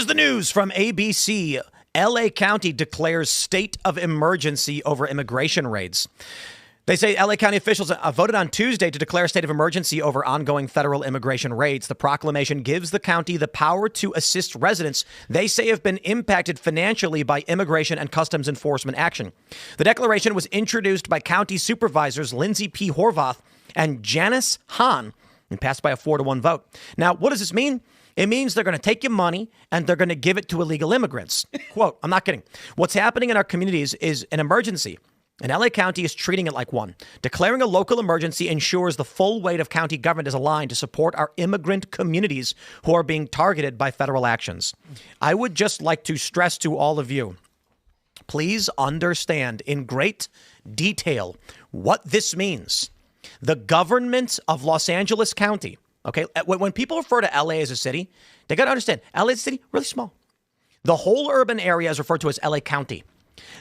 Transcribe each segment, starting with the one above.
Here's the news from ABC. LA County declares state of emergency over immigration raids. They say LA County officials voted on Tuesday to declare a state of emergency over ongoing federal immigration raids. The proclamation gives the county the power to assist residents they say have been impacted financially by immigration and customs enforcement action. The declaration was introduced by county supervisors Lindsay P. Horvath and Janice Hahn and passed by a 4-1 vote. Now, what does this mean? It means they're going to take your money and they're going to give it to illegal immigrants. Quote, I'm not kidding. What's happening in our communities is an emergency. And LA County is treating it like one. Declaring a local emergency ensures the full weight of county government is aligned to support our immigrant communities who are being targeted by federal actions. I would just like to stress to all of you, please understand in great detail what this means. The government of Los Angeles County, okay, when people refer to LA as a city, they got to understand LA is a city, really small. The whole urban area is referred to as LA County.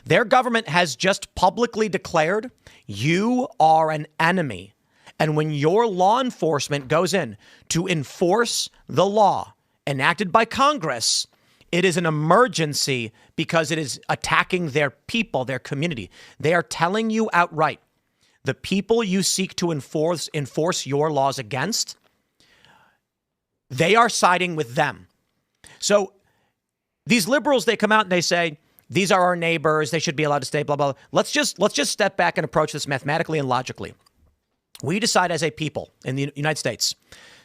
Their government has just publicly declared you are an enemy. And when your law enforcement goes in to enforce the law enacted by Congress, it is an emergency because it is attacking their people, their community. They are telling you outright, the people you seek to enforce your laws against, they are siding with them. So these liberals, they come out and they say, these are our neighbors. They should be allowed to stay, blah, blah, blah. Let's just step back and approach this mathematically and logically. We decide as a people in the United States,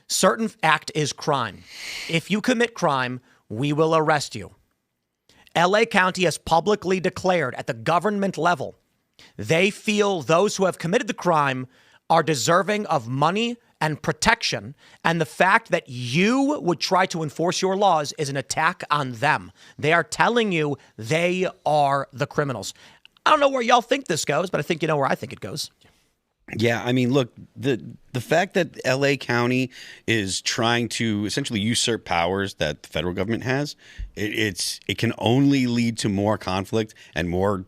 certain act is crime. If you commit crime, we will arrest you. LA County has publicly declared at the government level, they feel those who have committed the crime are deserving of money and protection, and the fact that you would try to enforce your laws is an attack on them. They are telling you they are the criminals. I don't know where y'all think this goes, but I think you know where I think it goes. Yeah, I mean, look, the fact that LA County is trying to essentially usurp powers that the federal government has, it can only lead to more conflict and more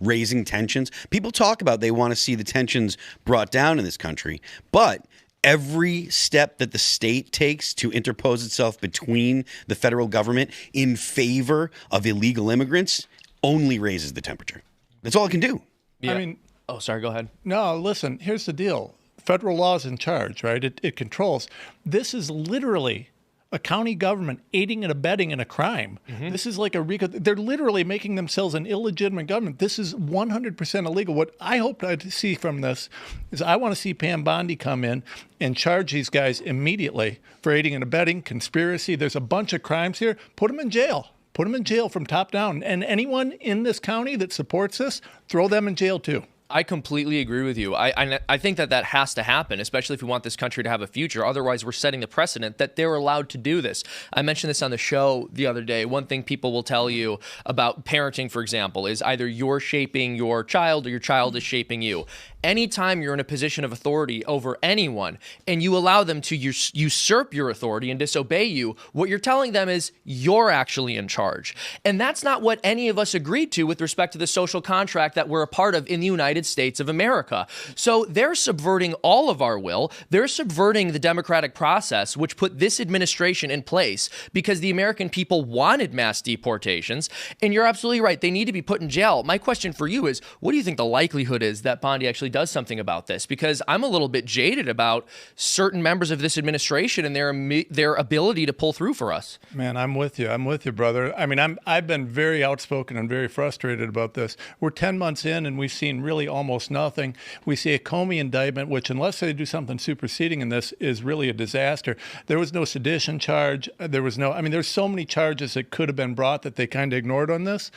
raising tensions. People talk about they want to see the tensions brought down in this country, but every step that the state takes to interpose itself between the federal government in favor of illegal immigrants only raises the temperature. That's all it can do. Yeah. I mean, oh, sorry, go ahead. No, listen, here's the deal. Federal law is in charge, right? It controls. This is literally a county government aiding and abetting in a crime. Mm-hmm. This is like a RICO. They're literally making themselves an illegitimate government. This is 100% illegal. What I hope to see from this is I want to see Pam Bondi come in and charge these guys immediately for aiding and abetting, conspiracy. There's a bunch of crimes here. Put them in jail. Put them in jail from top down. And anyone in this county that supports this, throw them in jail too. I completely agree with you. I think that has to happen, especially if we want this country to have a future. Otherwise, we're setting the precedent that they're allowed to do this. I mentioned this on the show the other day. One thing people will tell you about parenting, for example, is either you're shaping your child or your child is shaping you. Anytime you're in a position of authority over anyone and you allow them to usurp your authority and disobey you, what you're telling them is you're actually in charge. And that's not what any of us agreed to with respect to the social contract that we're a part of in the United States of America. So they're subverting all of our will. They're subverting the democratic process, which put this administration in place because the American people wanted mass deportations. And you're absolutely right. They need to be put in jail. My question for you is, what do you think the likelihood is that Bondi actually does something about this? Because I'm a little bit jaded about certain members of this administration and their ability to pull through for us. Man, I'm with you. I'm with you, brother. I mean, I've been very outspoken and very frustrated about this. We're 10 months in and we've seen really almost nothing. We see a Comey indictment, which unless they do something superseding in this is really a disaster. There was no sedition charge. There's so many charges that could have been brought that they kind of ignored on this.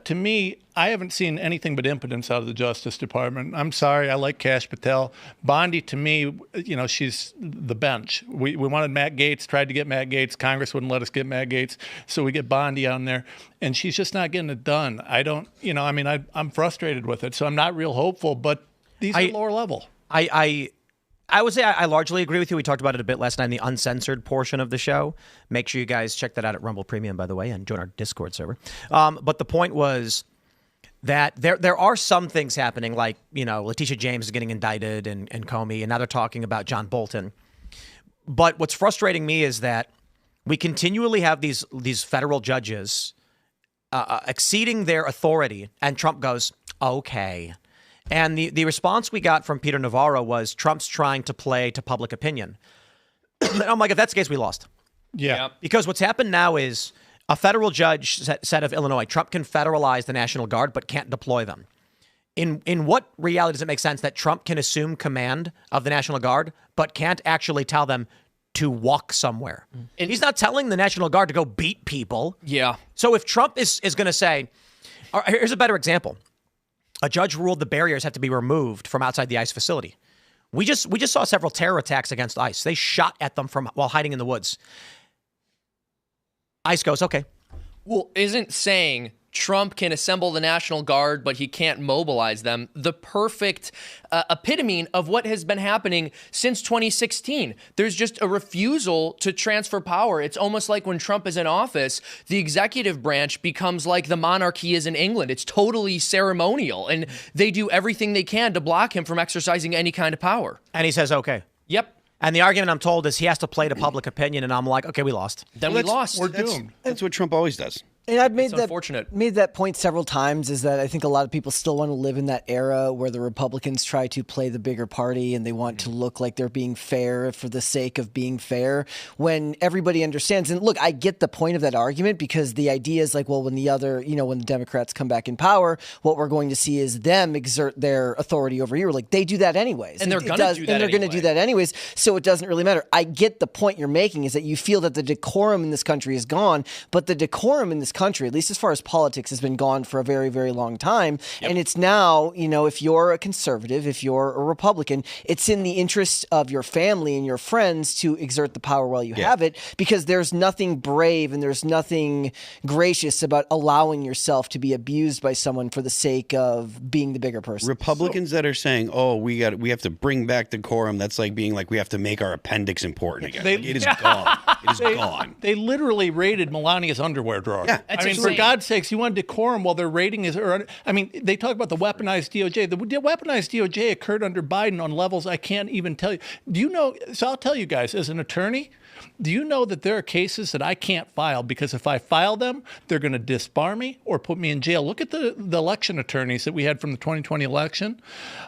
To me, I haven't seen anything but impotence out of the Justice Department. I'm sorry, I like Kash Patel. Bondi, to me, she's the bench. We wanted Matt Gaetz, tried to get Matt Gaetz. Congress wouldn't let us get Matt Gaetz, so we get Bondi on there, and she's just not getting it done. I'm frustrated with it, so I'm not real hopeful, but these are lower level. I would say I largely agree with you. We talked about it a bit last night in the uncensored portion of the show. Make sure you guys check that out at Rumble Premium, by the way, and join our Discord server. But the point was that there are some things happening, like, Letitia James is getting indicted and Comey, and now they're talking about John Bolton. But what's frustrating me is that we continually have these federal judges exceeding their authority, and Trump goes, okay. And the response we got from Peter Navarro was Trump's trying to play to public opinion. And I'm like, if that's the case, we lost. Yeah. Because what's happened now is a federal judge said of Illinois, Trump can federalize the National Guard but can't deploy them. In what reality does it make sense that Trump can assume command of the National Guard but can't actually tell them to walk somewhere? And he's not telling the National Guard to go beat people. Yeah. So if Trump is going to say, here's a better example. A judge ruled the barriers have to be removed from outside the ICE facility. We just saw several terror attacks against ICE. They shot at them while hiding in the woods. ICE goes, okay. Well, isn't saying Trump can assemble the National Guard, but he can't mobilize them the perfect epitome of what has been happening since 2016? There's just a refusal to transfer power. It's almost like when Trump is in office, the executive branch becomes like the monarchy is in England. It's totally ceremonial, and they do everything they can to block him from exercising any kind of power. And he says, okay. Yep. And the argument I'm told is he has to play to public opinion, and I'm like, okay, we lost. Then we lost. We're doomed. That's what Trump always does. And I've It's unfortunate. made that point several times, is that I think a lot of people still want to live in that era where the Republicans try to play the bigger party and they want to look like they're being fair for the sake of being fair, when everybody understands. And look, I get the point of that argument, because the idea is like, well, when the Democrats come back in power, what we're going to see is them exert their authority over you. Like, they do that anyways. And they're going to do that And they're going to do that anyways. So it doesn't really matter. I get the point you're making, is that you feel that the decorum in this country is gone, but the decorum in this country, at least as far as politics, has been gone for a very, very long time. Yep. And it's now, if you're a conservative, if you're a Republican, it's in the interest of your family and your friends to exert the power while you have it, because there's nothing brave and there's nothing gracious about allowing yourself to be abused by someone for the sake of being the bigger person. Republicans that are saying, "Oh, we have to bring back decorum," that's like being like, we have to make our appendix important again. It is gone. It is gone. They literally raided Melania's underwear drawer. Yeah. That's for insane. God's sakes, you want decorum while they're raiding his. They talk about the weaponized DOJ. The weaponized DOJ occurred under Biden on levels I can't even tell you. Do you know? So I'll tell you guys, as an attorney, do you know that there are cases that I can't file because if I file them, they're going to disbar me or put me in jail? Look at the election attorneys that we had from the 2020 election.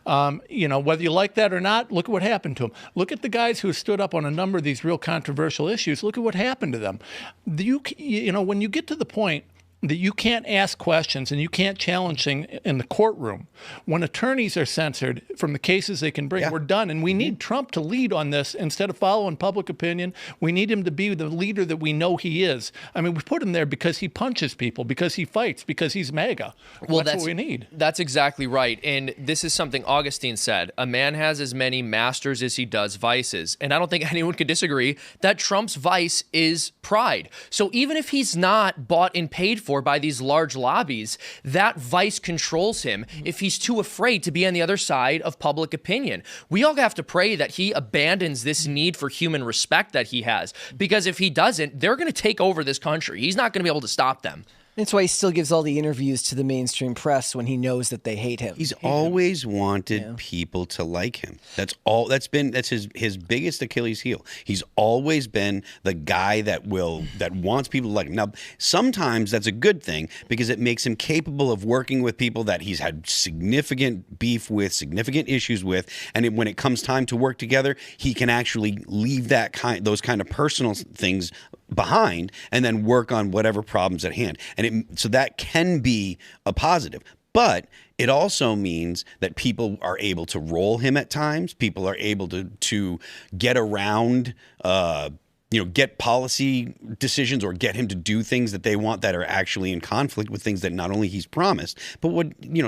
Whether you like that or not, look at what happened to them. Look at the guys who stood up on a number of these real controversial issues. Look at what happened to them. When you get to the point that you can't ask questions and you can't challenge things in the courtroom, when attorneys are censored from the cases they can bring, we're done. And we need Trump to lead on this instead of following public opinion. We need him to be the leader that we know he is. I mean, we put him there because he punches people, because he fights, because he's MAGA. Well, that's what we need. That's exactly right. And this is something Augustine said. A man has as many masters as he does vices. And I don't think anyone could disagree that Trump's vice is pride. So even if he's not bought and paid for by these large lobbies, that vice controls him if he's too afraid to be on the other side of public opinion. We all have to pray that he abandons this need for human respect that he has, because if he doesn't, they're going to take over this country. He's not going to be able to stop them. That's why he still gives all the interviews to the mainstream press when he knows that they hate him. He's always wanted people to like him. That's all. That's his biggest Achilles heel. He's always been the guy that wants people to like him. Now, sometimes that's a good thing because it makes him capable of working with people that he's had significant beef with, significant issues with, and when it comes time to work together, he can actually leave those kind of personal things behind and then work on whatever problems at hand. And so that can be a positive. But it also means that people are able to roll him at times. People are able to get around, get policy decisions or get him to do things that they want that are actually in conflict with things that not only he's promised, but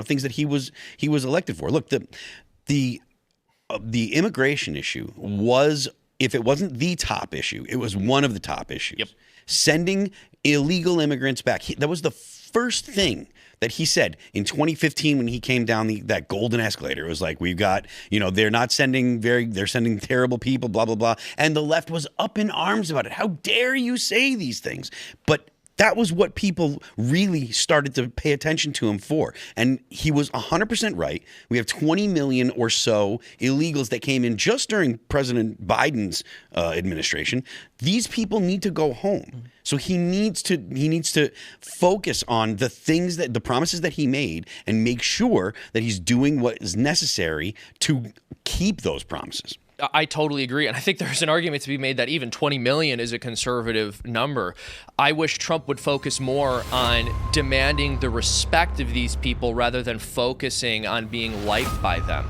things that he was elected for. Look, the immigration issue was, if it wasn't the top issue, it was one of the top issues. Yep. Sending illegal immigrants back. That was the first thing that he said in 2015 when he came down that golden escalator. It was like, we've got, they're sending terrible people, blah, blah, blah. And the left was up in arms about it. How dare you say these things? But That was what people really started to pay attention to him for. And he was 100% right. We have 20 million or so illegals that came in just during President Biden's administration. These people need to go home. So he needs to focus on the things the promises that he made and make sure that he's doing what is necessary to keep those promises. I totally agree. And I think there's an argument to be made that even 20 million is a conservative number. I wish Trump would focus more on demanding the respect of these people rather than focusing on being liked by them.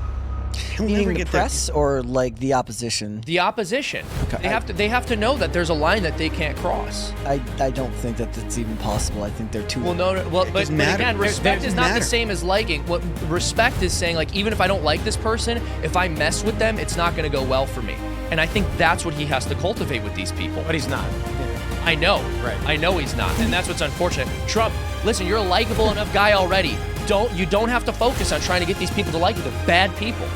Meaning the press or like the opposition? The opposition. Okay. They have to know that there's a line that they can't cross. I don't think that that's even possible. I think they're too. Well, no. Well, but again, respect is not the same as liking. What respect is saying, like, even if I don't like this person, if I mess with them, it's not going to go well for me. And I think that's what he has to cultivate with these people. But he's not. I know. Right. I know he's not, and that's what's unfortunate. Trump, listen, you're a likable enough guy already. You don't have to focus on trying to get these people to like you. They're bad people.